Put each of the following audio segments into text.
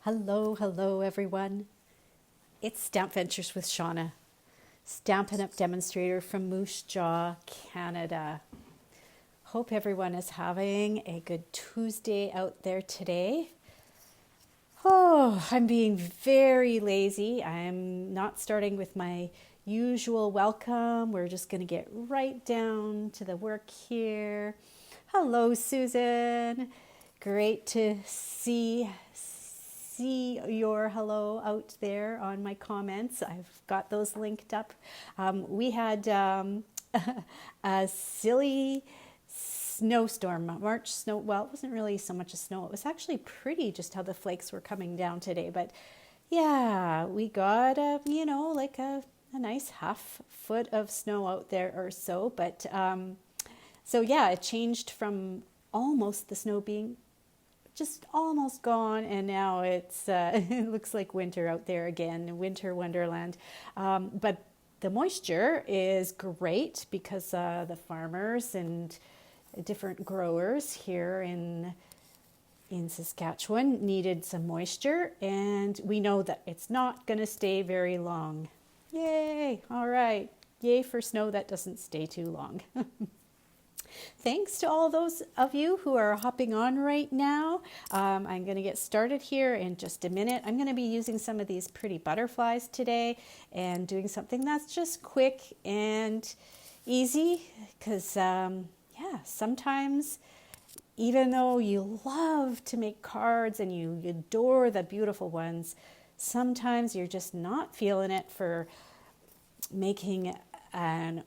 Hello, hello everyone. It's Stamp Ventures with Shauna, Stampin' Up! Demonstrator from Moose Jaw, Canada. Hope everyone is having a good Tuesday out there today. Oh, I'm being very lazy. I'm not starting with my usual welcome. We're just going to get right down to the work here. Hello, Susan. Great to see your hello out there on my comments. I've got those linked up. We had a silly snowstorm, March snow. Well, it wasn't really so much a snow. It was actually pretty just how the flakes were coming down today. But yeah, we got like a nice half foot of snow out there or so. But so yeah, it changed from almost the snow being just almost gone, and now it's it looks like winter out there again, winter wonderland. But the moisture is great because the farmers and different growers here in Saskatchewan needed some moisture, and we know that it's not going to stay very long. Yay! All right, yay for snow that doesn't stay too long. Thanks to all those of you who are hopping on right now. I'm going to get started here in just a minute. I'm going to be using some of these pretty butterflies today and doing something that's just quick and easy because, sometimes even though you love to make cards and you adore the beautiful ones, sometimes you're just not feeling it for making an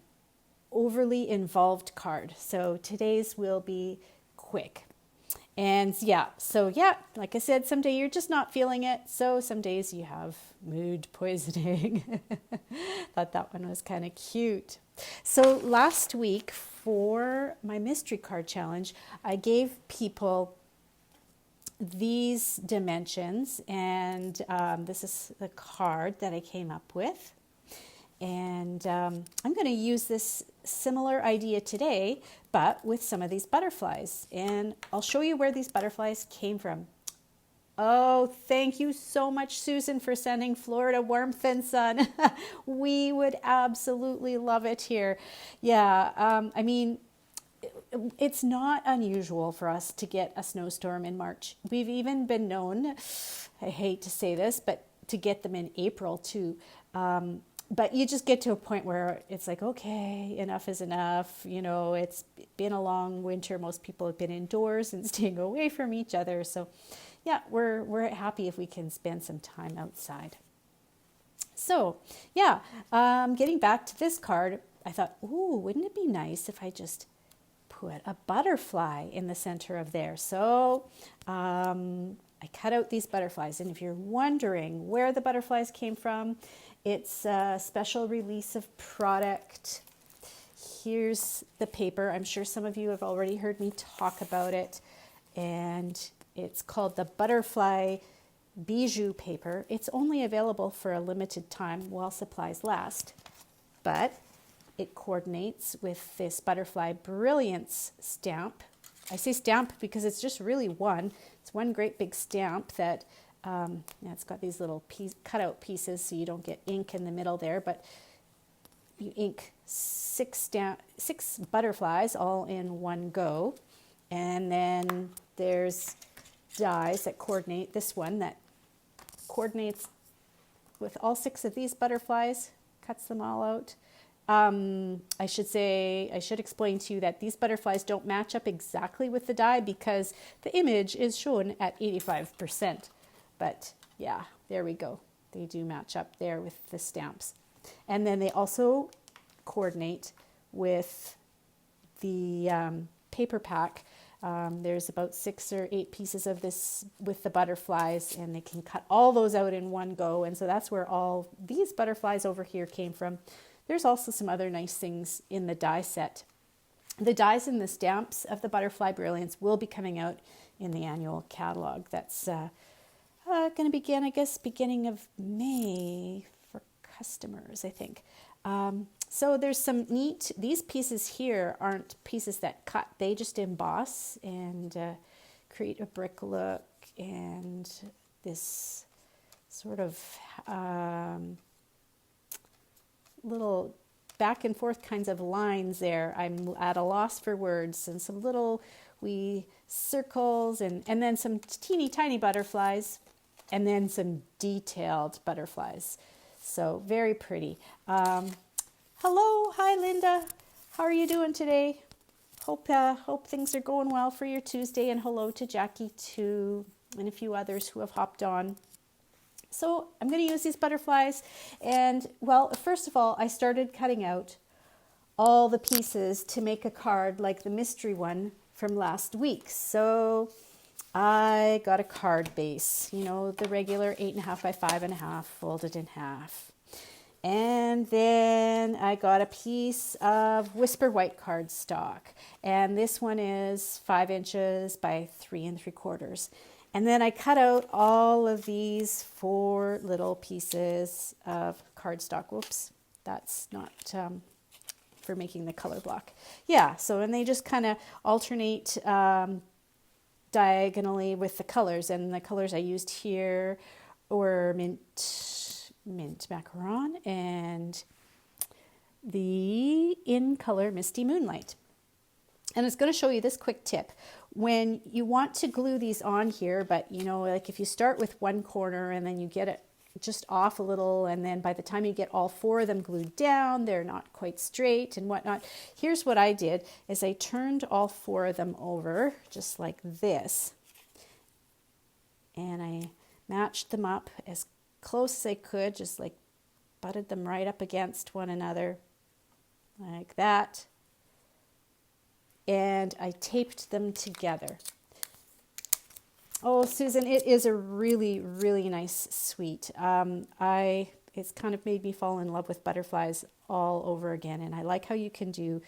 overly involved card. So today's will be quick. And like I said, some day you're just not feeling it. So some days you have mood poisoning. Thought that one was kind of cute. So last week for my mystery card challenge, I gave people these dimensions, and this is the card that I came up with. And I'm going to use this similar idea today, but with some of these butterflies. And I'll show you where these butterflies came from. Oh, thank you so much, Susan, for sending Florida warmth and sun. We would absolutely love it here. Yeah, it's not unusual for us to get a snowstorm in March. We've even been known, I hate to say this, but to get them in April too. But you just get to a point where it's like, okay, enough is enough. It's been a long winter. Most people have been indoors and staying away from each other. So yeah, we're happy if we can spend some time outside. So yeah, getting back to this card, I thought, ooh, wouldn't it be nice if I just put a butterfly in the center of there? So I cut out these butterflies. And if you're wondering where the butterflies came from, it's a special release of product. Here's the paper. I'm sure some of you have already heard me talk about it. And it's called the Butterfly Bijou paper. It's only available for a limited time while supplies last. But it coordinates with this Butterfly Brilliance stamp. I say stamp because it's just really one. It's one great big stamp that it's got these little cutout pieces so you don't get ink in the middle there, but you ink six butterflies all in one go. And then there's dies that coordinate. This one that coordinates with all 6 of these butterflies, cuts them all out. I should explain to you that these butterflies don't match up exactly with the die because the image is shown at 85%. But yeah, there we go. They do match up there with the stamps. And then they also coordinate with the paper pack. There's about 6 or 8 pieces of this with the butterflies, and they can cut all those out in one go. And so that's where all these butterflies over here came from. There's also some other nice things in the die set. The dies and the stamps of the Butterfly Brilliance will be coming out in the annual catalog. That's going to begin, beginning of May for customers, I think. So there's some these pieces here aren't pieces that cut, they just emboss and create a brick look and this sort of little back and forth kinds of lines there. I'm at a loss for words, and some little wee circles, and then some teeny tiny butterflies, and then some detailed butterflies. So very pretty. Hello, hi Linda. How are you doing today? Hope things are going well for your Tuesday, and hello to Jackie too, and a few others who have hopped on. So I'm going to use these butterflies, and well, first of all, I started cutting out all the pieces to make a card like the mystery one from last week. So I got a card base, you know, the regular 8.5 by 5.5 folded in half. And then I got a piece of Whisper white cardstock, and this one is 5 inches by 3 3/4. And then I cut out all of these 4 little pieces of cardstock. Whoops, that's not for making the color block. Yeah, so and they just kind of alternate diagonally with the colors. And the colors I used here were mint macaron and the in color Misty Moonlight. And it's going to show you this quick tip. When you want to glue these on here, but you know, like if you start with one corner and then you get it just off a little, and then by the time you get all 4 of them glued down, they're not quite straight and whatnot. Here's what I did, is I turned all 4 of them over just like this, and I matched them up as close as I could, just like butted them right up against one another like that. And I taped them together. Oh, Susan, it is a really, really nice suite. It's kind of made me fall in love with butterflies all over again. And I like how you can do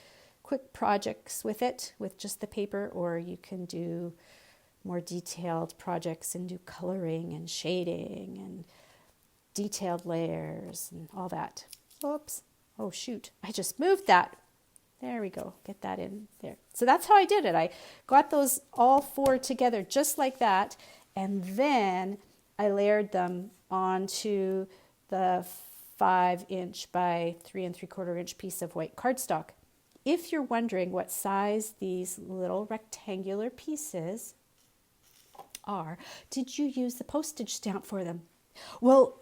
quick projects with it, with just the paper, or you can do more detailed projects and do coloring and shading and detailed layers and all that. Oops. Oh, shoot. I just moved that. There we go. Get that in there. So that's how I did it. I got those all 4 together just like that. And then I layered them onto the 5 inch by 3 3/4 inch piece of white cardstock. If you're wondering what size these little rectangular pieces are, did you use the postage stamp for them? Well,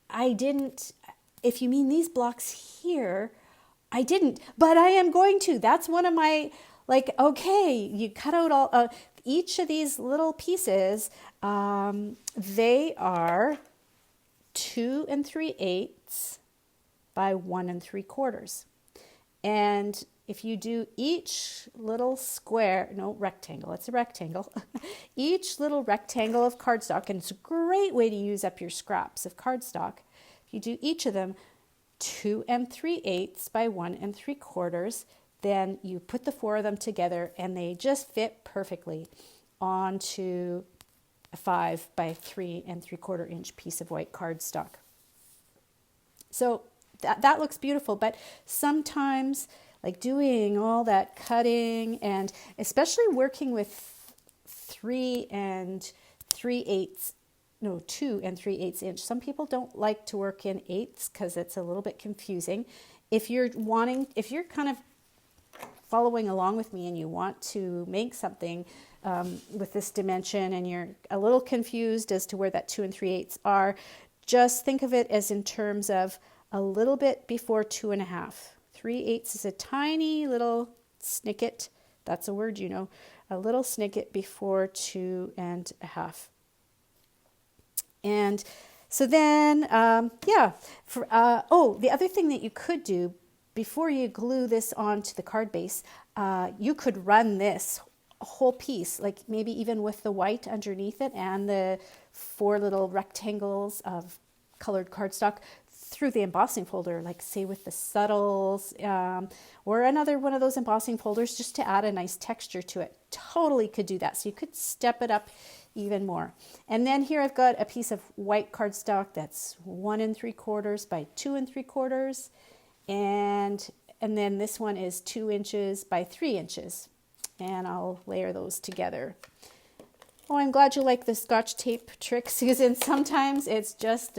I didn't. If you mean these blocks here, I didn't, but I am going to. That's one of my, like, okay, you cut out all, each of these little pieces, they are 2 3/8 by 1 3/4. And if you do each little square, no, rectangle, it's a rectangle, each little rectangle of cardstock, and it's a great way to use up your scraps of cardstock. If you do each of them 2 3/8 by 1 3/4, then you put the 4 of them together and they just fit perfectly onto a 5 by 3 3/4 inch piece of white cardstock. So that looks beautiful, but sometimes like doing all that cutting, and especially working with 2 3/8 inch. Some people don't like to work in eighths because it's a little bit confusing. If you're kind of following along with me and you want to make something with this dimension and you're a little confused as to where that 2 3/8 are, just think of it as in terms of a little bit before 2.5. 3/8 is a tiny little snicket. That's a word, you know, a little snicket before 2.5. And so then, the other thing that you could do before you glue this onto the card base, you could run this whole piece, like maybe even with the white underneath it and the 4 little rectangles of colored cardstock, through the embossing folder, like say with the subtles, or another one of those embossing folders, just to add a nice texture to it. Totally could do that. So you could step it up even more. And then here I've got a piece of white cardstock that's 1 3/4 by 2 3/4, and then this one is 2 inches by 3 inches, and I'll layer those together. Oh, I'm glad you like the Scotch tape trick, Susan. Sometimes it's just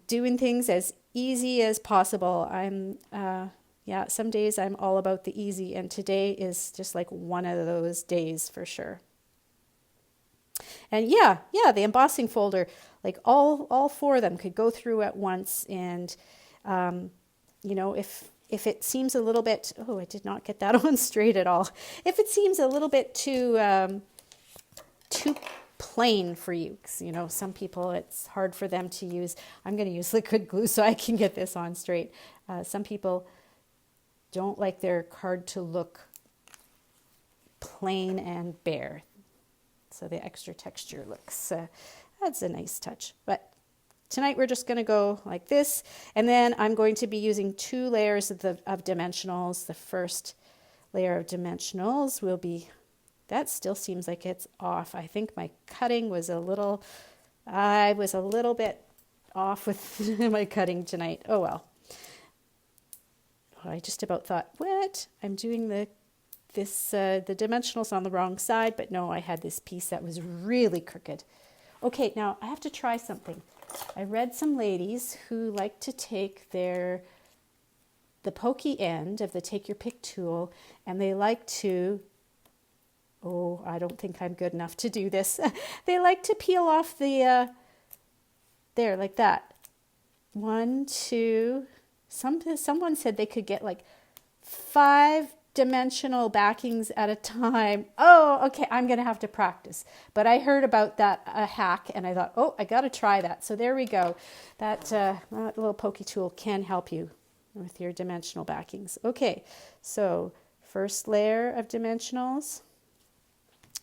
doing things as easy as possible. Yeah, some days I'm all about the easy, and today is just like one of those days for sure. And yeah, the embossing folder, like all four of them could go through at once. And if it seems a little bit, oh, I did not get that on straight at all. If it seems a little bit too plain for you, 'cause, some people it's hard for them to use. I'm going to use liquid glue so I can get this on straight. Some people don't like their card to look plain and bare. So the extra texture looks, that's a nice touch. But tonight we're just going to go like this. And then I'm going to be using 2 layers of dimensionals. The first layer of dimensionals will be, that still seems like it's off. I think my cutting was I was a little bit off with my cutting tonight. Oh well. I just about thought, what? I'm doing the dimensionals on the wrong side, but no, I had this piece that was really crooked. Okay, now I have to try something. I read some ladies who like to take the pokey end of the take your pick tool, and they like to, oh, I don't think I'm good enough to do this. They like to peel off there, like that. 1, 2, someone said they could get like 5 dimensional backings at a time. Oh, okay, I'm going to have to practice. But I heard about that hack, and I thought, oh, I got to try that. So there we go. That little pokey tool can help you with your dimensional backings. Okay, so first layer of dimensionals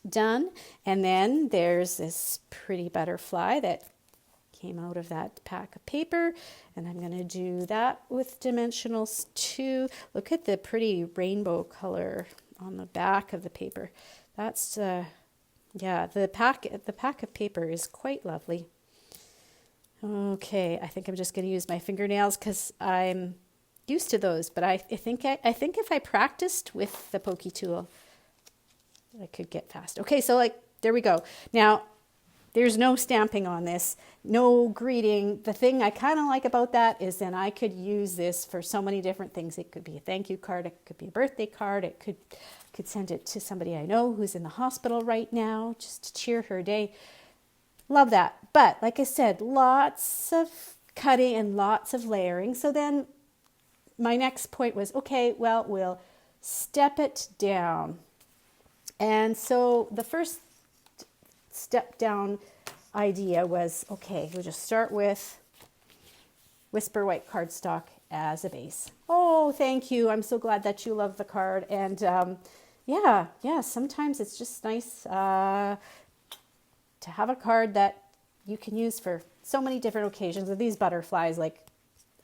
done. And then there's this pretty butterfly that came out of that pack of paper, and I'm going to do that with dimensionals too. Look at the pretty rainbow color on the back of the paper. That's yeah, the pack of paper is quite lovely. Okay, I think I'm just going to use my fingernails because I'm used to those, but I think if I practiced with the pokey tool, I could get fast. Okay, so like there we go. Now there's no stamping on this, no greeting. The thing I kind of like about that is then I could use this for so many different things. It could be a thank you card, it could be a birthday card, it could send it to somebody I know who's in the hospital right now, just to cheer her day. Love that. But like I said, lots of cutting and lots of layering. So then my next point was, okay, well, we'll step it down. And so the first step down idea was, okay, we'll just start with Whisper White cardstock as a base. Oh, thank you. I'm so glad that you love the card. And yeah, sometimes it's just nice to have a card that you can use for so many different occasions. With these butterflies, like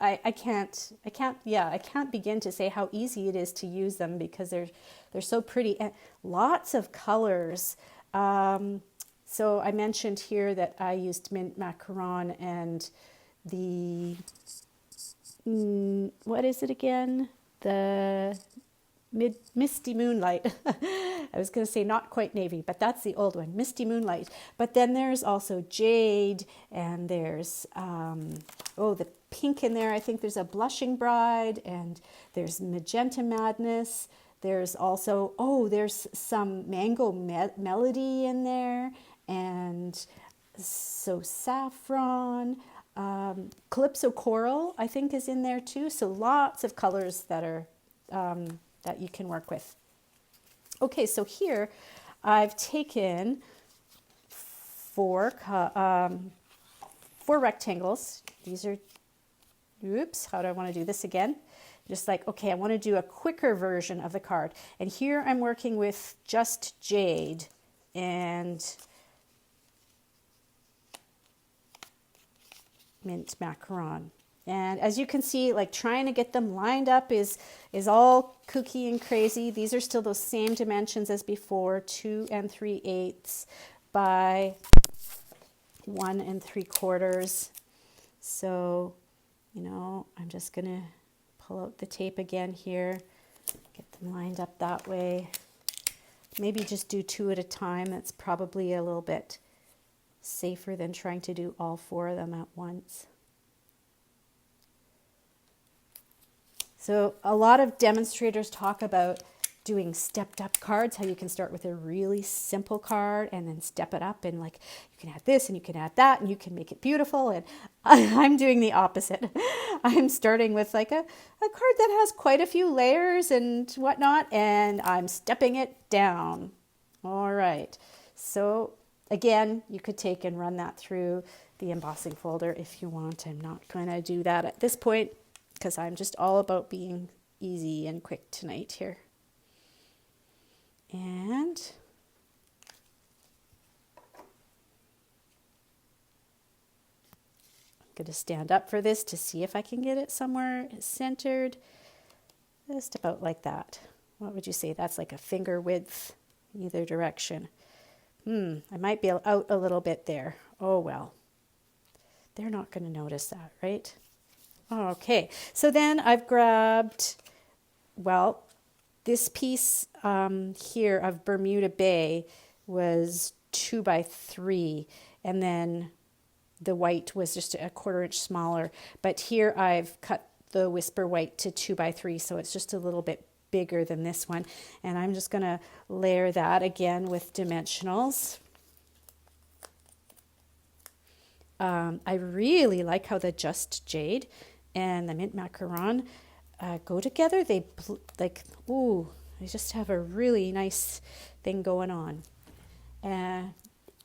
I can't begin to say how easy it is to use them because they're so pretty and lots of colors. So I mentioned here that I used mint macaron and the, what is it again? The Misty Moonlight. I was going to say not quite navy, but that's the old one, Misty Moonlight. But then there's also jade, and there's, the pink in there. I think there's a Blushing Bride, and there's Magenta Madness. There's also, there's some Mango Melody in there. And so Saffron, Calypso Coral, I think is in there too. So lots of colors that are, that you can work with. Okay, so here I've taken four rectangles. These are, how do I want to do this again? Just like, okay, I want to do a quicker version of the card. And here I'm working with just jade and mint macaron. And as you can see, like trying to get them lined up is all kooky and crazy. These are still those same dimensions as before, 2 3/8 by 1 3/4. So, I'm just gonna pull out the tape again here, get them lined up that way. maybe just do 2 at a time. That's probably a little bit safer than trying to do all 4 of them at once. So a lot of demonstrators talk about doing stepped up cards, how you can start with a really simple card and then step it up, and like you can add this and you can add that and you can make it beautiful. And I'm doing the opposite. I'm starting with like a card that has quite a few layers and whatnot, and I'm stepping it down. All right. So again, you could take and run that through the embossing folder if you want. I'm not going to do that at this point because I'm just all about being easy and quick tonight here. And I'm going to stand up for this to see if I can get it somewhere centered. Just about like that. What would you say? That's like a finger width in either direction. I might be out a little bit there. Oh well. They're not going to notice that, right? Okay. So then I've grabbed, well, this piece here of Bermuda Bay was 2 by 3, and then the white was just a 1/4 inch smaller. But here I've cut the Whisper White to 2 by 3, so it's just a little bit bigger than this one. And I'm just going to layer that again with dimensionals. I really like how the Just Jade and the Mint Macaron go together. They they just have a really nice thing going on. And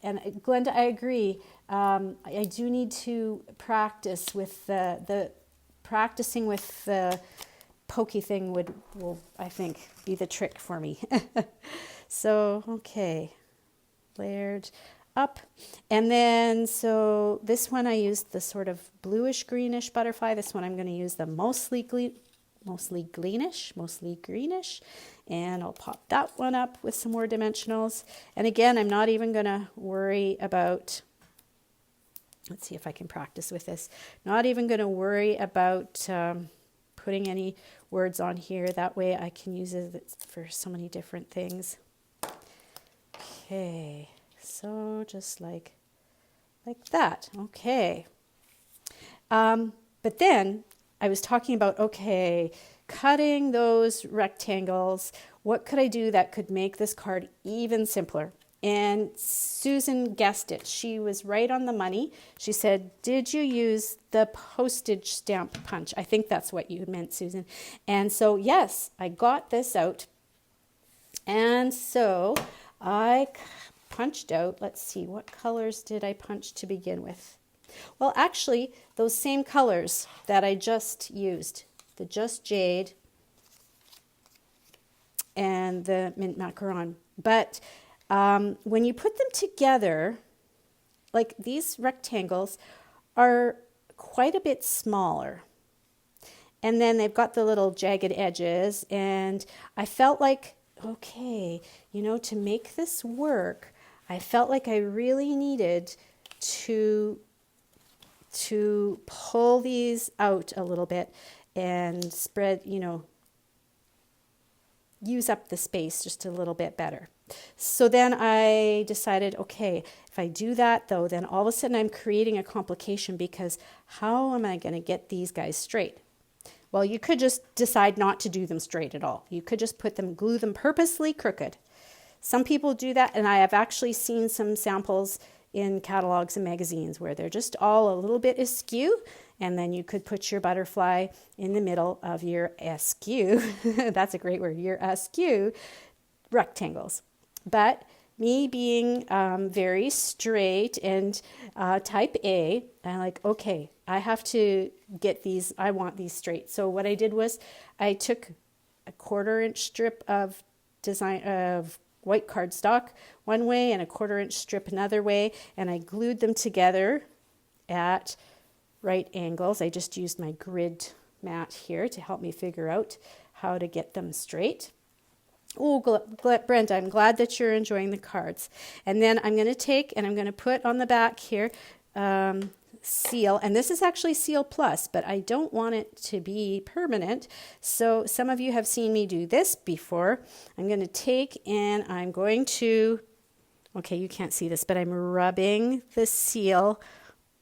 Glenda, I agree. I do need to practice with the practicing with the pokey thing will I think be the trick for me. So okay, layered up, and then so this one I used the sort of bluish greenish butterfly. This one I'm going to use the mostly greenish, and I'll pop that one up with some more dimensionals. And again, I'm not even going to worry about, let's see if I can practice with this, not even going to worry about putting any words on here. That way I can use it for so many different things. Okay, so just like that. Okay. But then I was talking about, okay, cutting those rectangles. What could I do that could make this card even simpler? And Susan guessed it. She was right on the money. She said, did you use the postage stamp punch? I think that's what you meant, Susan. And so, yes, I got this out. And so I punched out, let's see, what colors did I punch to begin with? Well, actually, those same colors that I just used, the Just Jade and the Mint Macaron. But when you put them together, like these rectangles are quite a bit smaller. And then they've got the little jagged edges. And I felt like, okay, to make this work, I felt like I really needed to pull these out a little bit and spread, use up the space just a little bit better. So then I decided, okay, if I do that though, then all of a sudden I'm creating a complication, because how am I going to get these guys straight? Well, you could just decide not to do them straight at all. You could just glue them purposely crooked. Some people do that, and I have actually seen some samples in catalogs and magazines where they're just all a little bit askew, and then you could put your butterfly in the middle of your askew, that's a great word, your askew rectangles. But me being very straight and type A, I'm like, okay, I have to get these, I want these straight. So what I did was I took a 1/4 inch strip of white cardstock one way and a 1/4 inch strip another way, and I glued them together at right angles. I just used my grid mat here to help me figure out how to get them straight. Oh, Brenda, I'm glad that you're enjoying the cards. And then I'm going to take and I'm going to put on the back here seal, and this is actually Seal Plus, but I don't want it to be permanent. So some of you have seen me do this before. I'm going to take and I'm going to, okay, you can't see this, but I'm rubbing the seal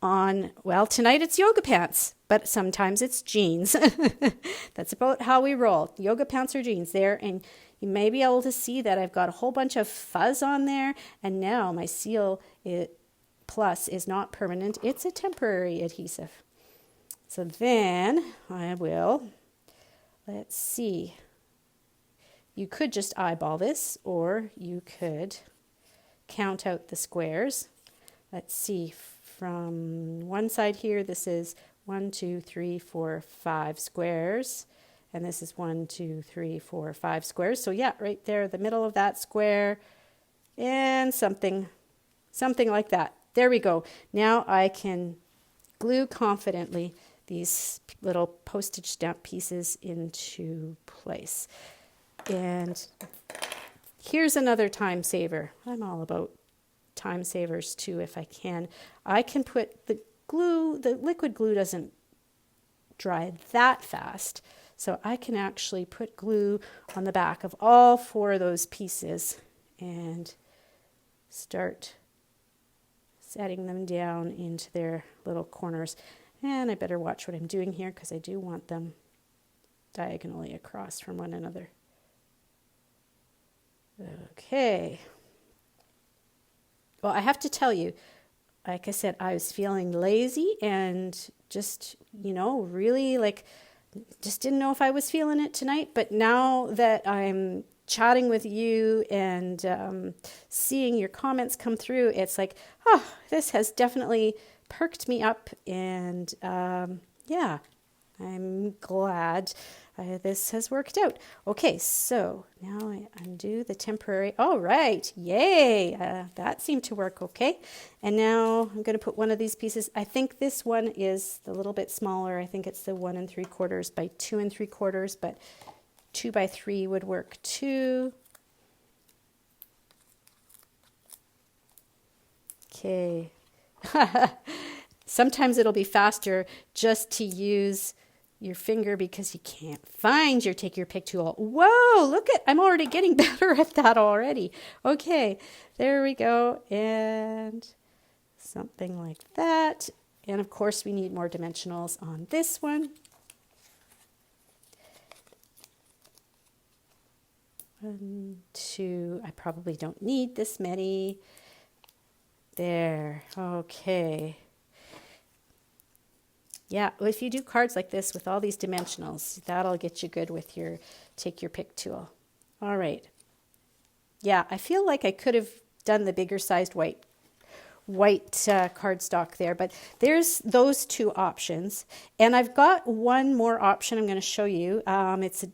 on, well, tonight it's yoga pants, but sometimes it's jeans. That's about how we roll. Yoga pants or jeans there, and you may be able to see that I've got a whole bunch of fuzz on there, and now my Seal Plus is not permanent. It's a temporary adhesive. So then I will, let's see. You could just eyeball this, or you could count out the squares. Let's see, from one side here, this is 1, 2, 3, 4, 5 squares. And this is 1, 2, 3, 4, 5 squares. So yeah, right there, the middle of that square, and something like that. There we go. Now I can glue confidently these little postage stamp pieces into place. And here's another time saver. I'm all about time savers too if I can. I can put the glue, the liquid glue doesn't dry that fast, so I can actually put glue on the back of all 4 of those pieces and start setting them down into their little corners. And I better watch what I'm doing here because I do want them diagonally across from one another. Okay. Well, I have to tell you, like I said, I was feeling lazy and just, really just didn't know if I was feeling it tonight. But now that I'm chatting with you and seeing your comments come through, it's like, oh, this has definitely perked me up. And yeah, I'm glad this has worked out. Okay, so now I undo the temporary. All right, yay, that seemed to work okay. And now I'm going to put one of these pieces. I think this one is a little bit smaller. I think it's the 1 3/4 by 2 3/4, but 2 by 3 would work too. Okay. Sometimes it'll be faster just to use your finger because you can't find your take your pick tool. Whoa, look at, I'm already getting better at that already. Okay, there we go. And something like that. And of course we need more dimensionals on this one. 1, 2, I probably don't need this many. There, okay. Yeah, well, if you do cards like this with all these dimensionals, that'll get you good with your take your pick tool. All right. Yeah, I feel like I could have done the bigger sized white cardstock there, but there's those 2 options. And I've got one more option I'm going to show you. It's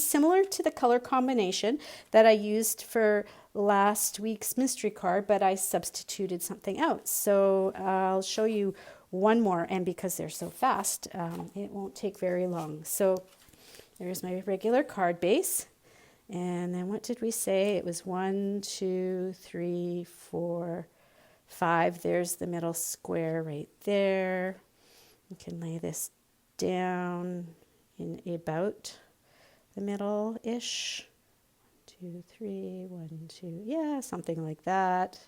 similar to the color combination that I used for last week's mystery card, but I substituted something else. So I'll show you one more, and because they're so fast, it won't take very long. So there's my regular card base. And then what did we say? It was 1, 2, 3, 4, 5. There's the middle square right there. You can lay this down in about the middle-ish. 1, 2, 3, 1, 2, yeah, something like that.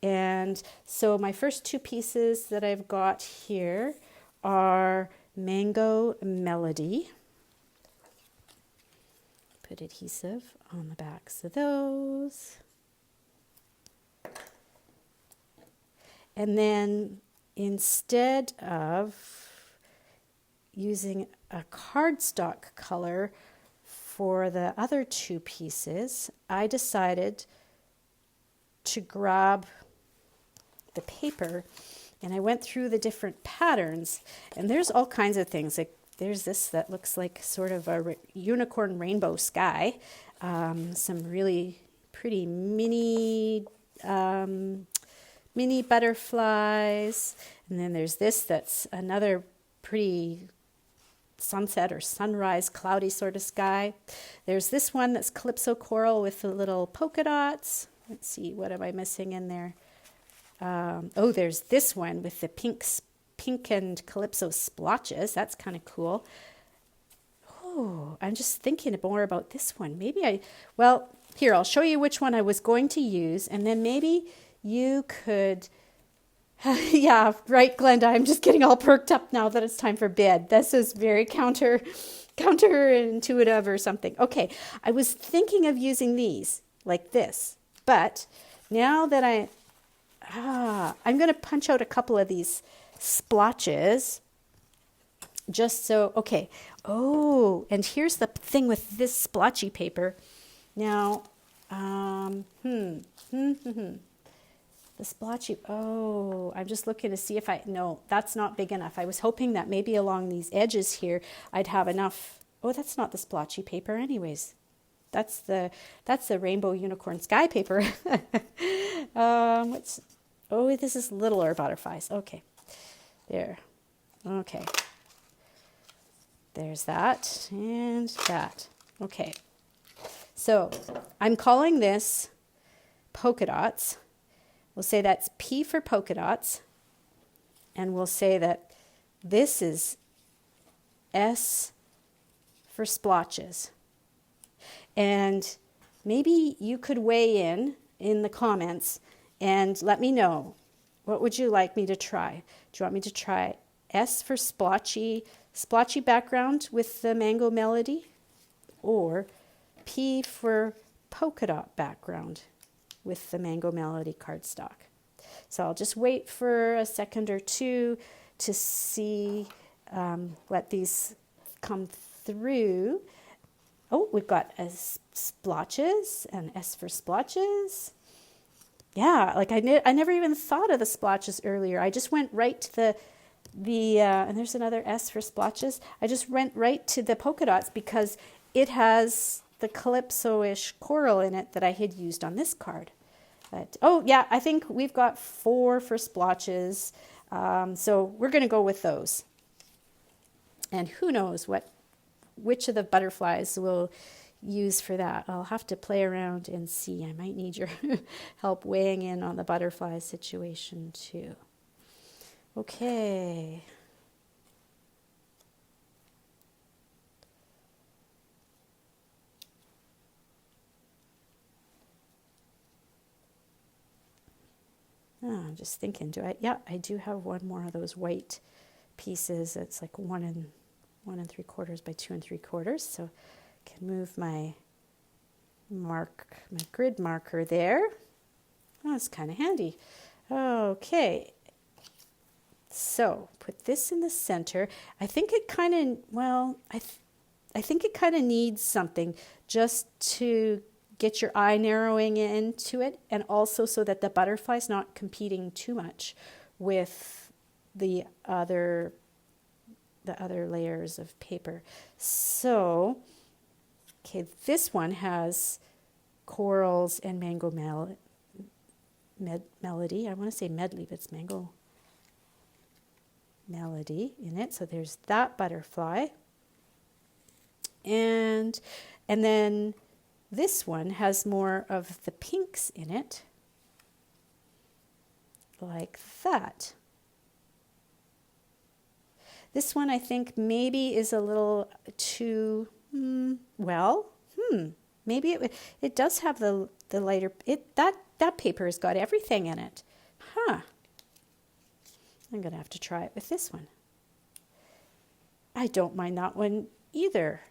And so my first 2 pieces that I've got here are Mango Melody. Put adhesive on the backs of those. And then instead of using a cardstock color for the other 2 pieces, I decided to grab the paper and I went through the different patterns, and there's all kinds of things. Like there's this that looks like sort of a unicorn rainbow sky, some really pretty mini butterflies, and then there's this that's another pretty sunset or sunrise cloudy sort of sky. There's this one that's calypso coral with the little polka dots. Let's see, what am I missing in there? Oh, there's this one with the pink and calypso splotches. That's kind of cool. Oh, I'm just thinking more about this one. Well, here, I'll show you which one I was going to use, and then maybe you could, yeah, right, Glenda, I'm just getting all perked up now that it's time for bed. This is very counterintuitive or something. Okay, I was thinking of using these, like this, but now that I'm going to punch out a couple of these splotches just so, okay. Oh, and here's the thing with this splotchy paper. Now, the splotchy, oh, I'm just looking to see if no, that's not big enough. I was hoping that maybe along these edges here, I'd have enough. Oh, that's not the splotchy paper anyways. That's the rainbow unicorn sky paper. Oh, this is littler butterflies. Okay, there. Okay. There's that and that. Okay. So I'm calling this polka dots. We'll say that's P for polka dots. And we'll say that this is S for splotches. And maybe you could weigh in the comments and let me know, what would you like me to try? Do you want me to try S for splotchy background with the mango melody, or P for polka dot background with the mango melody cardstock? So I'll just wait for a second or two to see, let these come through. Oh, we've got splotches and S for splotches. Yeah, like I never even thought of the splotches earlier. I just went right to and there's another S for splotches. I just went right to the polka dots because it has the calypso-ish coral in it that I had used on this card. But, oh yeah, I think we've got 4 for splotches. So we're going to go with those. And who knows which of the butterflies we'll use for that. I'll have to play around and see. I might need your help weighing in on the butterfly situation too. Okay. I'm just thinking, yeah, I do have one more of those white pieces. It's like 1 3/4 by 2 3/4. So I can move my grid marker there. Oh, that's kind of handy. Okay. So put this in the center. I think it kind of, I think it kind of needs something just to get your eye narrowing into it, and also so that the butterfly's not competing too much with the other layers of paper. So, okay, this one has corals and mango melody. I want to say medley, but it's mango melody in it. So there's that butterfly. And then this one has more of the pinks in it, like that. This one I think maybe is a little too, maybe it does have the lighter, that paper has got everything in it. Huh. I'm going to have to try it with this one. I don't mind that one either.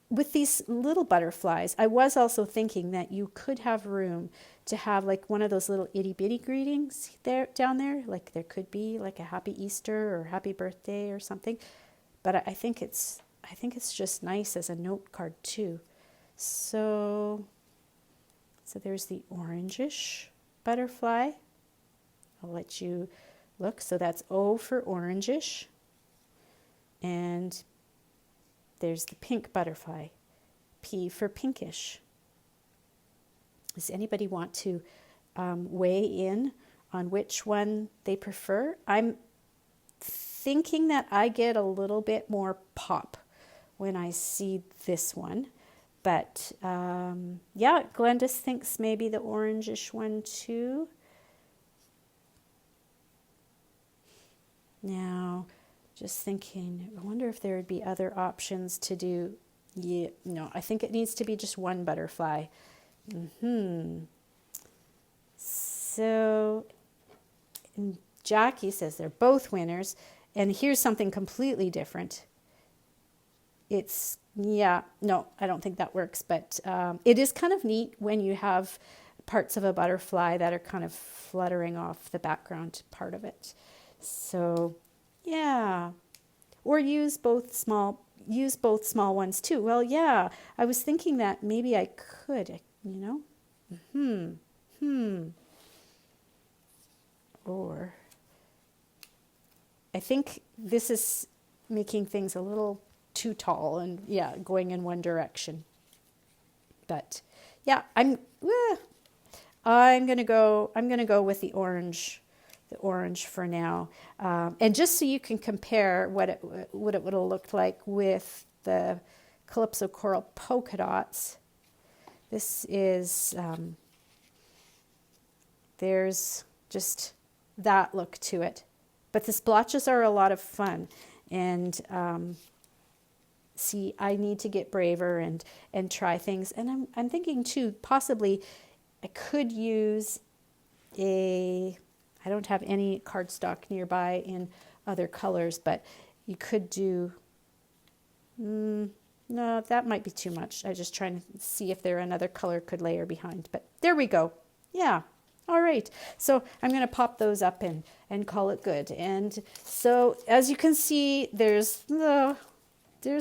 With these little butterflies, I was also thinking that you could have room to have like one of those little itty bitty greetings down there. Like there could be like a happy Easter or happy birthday or something. But I think it's just nice as a note card too. So there's the orangish butterfly. I'll let you look. So that's O for orangish. And there's the pink butterfly, P for pinkish. Does anybody want to weigh in on which one they prefer? I'm thinking that I get a little bit more pop when I see this one. But yeah, Glenda thinks maybe the orangish one too. Now, just thinking, I wonder if there would be other options to do. Yeah, no, I think it needs to be just one butterfly. So, and Jackie says they're both winners. And here's something completely different. It's, yeah, no, I don't think that works. But it is kind of neat when you have parts of a butterfly that are kind of fluttering off the background part of it. So, yeah. Or use both small ones too. Well, yeah, I was thinking that maybe I could, you know. Or I think this is making things a little too tall and yeah, going in one direction. But yeah, I'm gonna go with the orange for now. And just so you can compare what it would have looked like with the Calypso Coral polka dots. This is there's just that look to it. But the splotches are a lot of fun. And see, I need to get braver and try things. And I'm thinking too, possibly I could use I don't have any cardstock nearby in other colors, but you could do, no, that might be too much. I'm just trying to see if there another color could layer behind. But there we go. Yeah. All right, so I'm going to pop those up and call it good. And so as you can see, there's a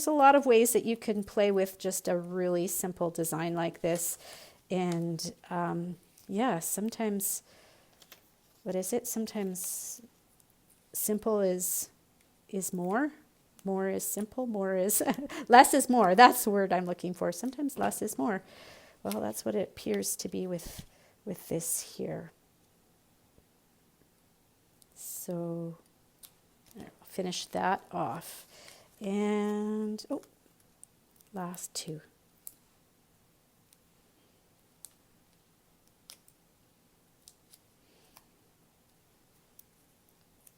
lot of ways that you can play with just a really simple design like this. And yeah, sometimes, what is it? Sometimes simple is more. More is simple. More is less is more. That's the word I'm looking for. Sometimes less is more. Well, that's what it appears to be with this here. So I'll finish that off. And, oh, last two.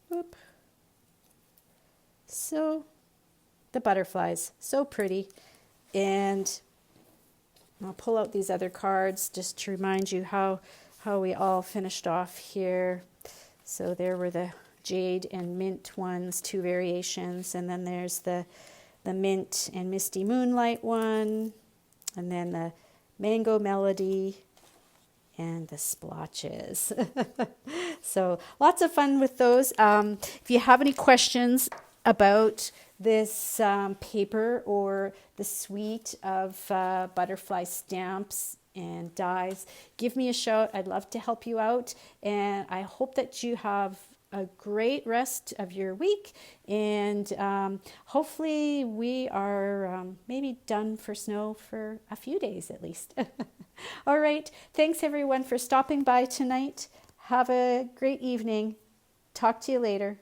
Whoop. So the butterflies, so pretty. And I'll pull out these other cards just to remind you how we all finished off here. So there were the jade and mint ones, two variations, and then there's the mint and misty moonlight one, and then the mango melody and the splotches. So lots of fun with those. If you have any questions about this paper or the suite of butterfly stamps and dies, give me a shout. I'd love to help you out, and I hope that you have a great rest of your week, and hopefully we are maybe done for snow for a few days at least. All right, thanks everyone for stopping by tonight. Have a great evening. Talk to you later.